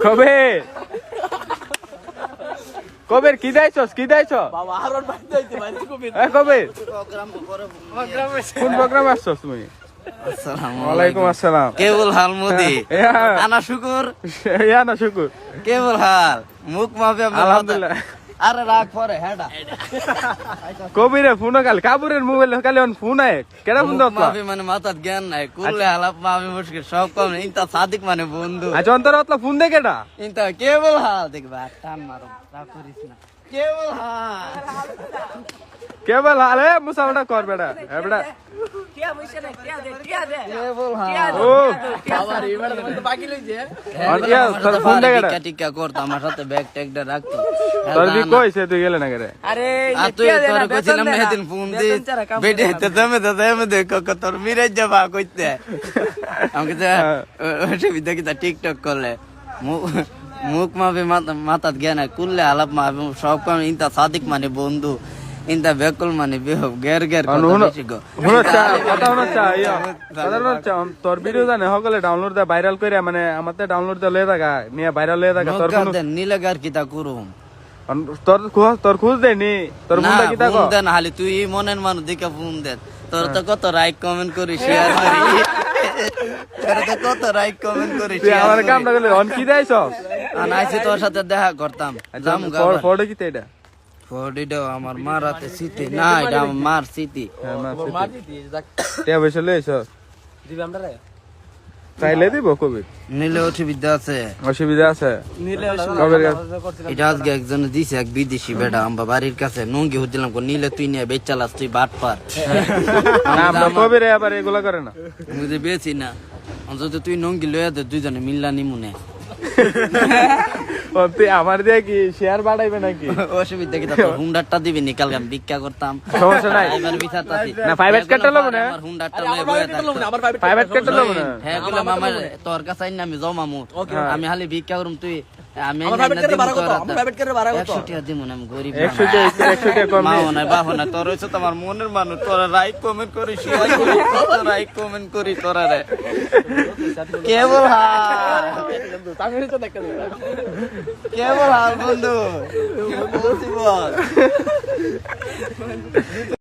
কবির কবির কি দাইছস কি দাইছ বাবা আরোর বাইরে যাইতে বাইরে কবির এ কবির প্রোগ্রাম কোন প্রোগ্রাম আসছস তুমি? আসসালামু ওয়ালাইকুম আসসালাম। কেবল হাল মোদি ইয়া আনা শুকুর ইয়া না শুকুর কেবল হাল মুখ মাফে আলহামদুলিল্লাহ। আরে রাগ পরে হেডা কবিরে ফোন কাল কাবুরের মোবাইল কালে ফোন আয় কেডা ফোন দাও মাফি মানে মাথাত জ্ঞান নাই কুলে হালাপ মাফি মুশকিল সব কম ইনতা সাদিক মানে বন্ধু আজ অন্তর অতলা ফোন দে কেডা ইনতা কেবল হাল দেখবা টান মারো রাগ করিস না কেবল হাল কেবল হালে মুসাফাটা কর বেটা এ বেটা কেবল হাল ও বাবা রে এবারে তো বাকি লইছে অনিয়া তোর ফোন দে কেডা টিকা করতো আমার সাথে ব্যাগ ট্যাগটা রাখতো তোর দি কইছে তুই গেলে না করে আরে আর তুই তোর কইছিলাম না সেদিন ফোন দিস বেটে তো তুমি দেখো তোর মিরাজ যাবা কইতে আমাকে তো অসুবিধা কি তা টিকটক করলে মুখ মাফে মাথাত জ্ঞান কুললে আলাপ মাফে সব কাম ইনতা সাদিক মানে বন্ধু ইনতা বেকুল মানে বেহব গের গের তোর ভিডিও জানে সকলে ডাউনলোড দে ভাইরাল করে মানে আমাতে ডাউনলোড দে লয়ে থাকা নিয়ে ভাইরাল লয়ে থাকা তোর কোন নীলে গার কিতা করুম তোর খোঁজ দে নি তোর মুন্ডা কিতা কো দেন হালি তুই মনের মানুষ দিকে ফোন দেন তোর তো কত লাইক কমেন্ট করি শেয়ার করি তোর তো কত লাইক কমেন্ট করি তুই আমার কামটা করলে অন কি দেইছ আনাইছি তোর সাথে দেখা করতাম জাম ফটো কিতে এটা ফডিডো আমার মারাতে সিটি না এটা আমার মার সিটি হ্যাঁ মা মার দিতি যাক তে বসে লইছ দিবি আমরা রে তাইলে দিব কবি নিলে অসুবিধা আছে অসুবিধা আছে নিলে কবির কাছে এটা আজকে একজন দিছে এক বিদেশি বেটা আমার বাড়ির কাছে নঙ্গি হচ্ছিলাম নিলে তুই নিয়ে বেচ চালাস তুই বাট পার না আমরা কবিরে আবার এগুলা করে না বুঝে বেছি না অন্তত তুই নঙ্গি লয়ে দে দুইজনে মিল্লা নিমুনে তুই আমার দিয়ে কি শেয়ার বাড়াইবে নাকি অসুবিধা কি তোর হুন্ডারটা দিবি নি কালকে আমি ভিক্ষা করতাম সমস্যা নাই এবার বিচারতাছি না প্রাইভেট কাটতে লব না আমার হুন্ডারটা আরে লয়ে আমার বয়ে বাইরে তো না আমার বাইরে প্রাইভেট কাটতে লব না হ্যাঁ গুলো মামার তোর কাছে আইন আমি জমামু আমি খালি ভিক্ষা করুম তুই আমি আমার প্রাইভেট করে ভাড়া কত আমার প্রাইভেট করে ভাড়া কত 100 টাকা দিমু না আমি গরিব 100 টাকা কম মা না বাবা না তোর হইছে তোমার মনের মানুষ তোরা লাইক কমেন্ট করি শেয়ার করি তোরা লাইক কমেন্ট করি তোরা রে কেবল হাল আমি তো দেখতে কেবল হাল বন্ধু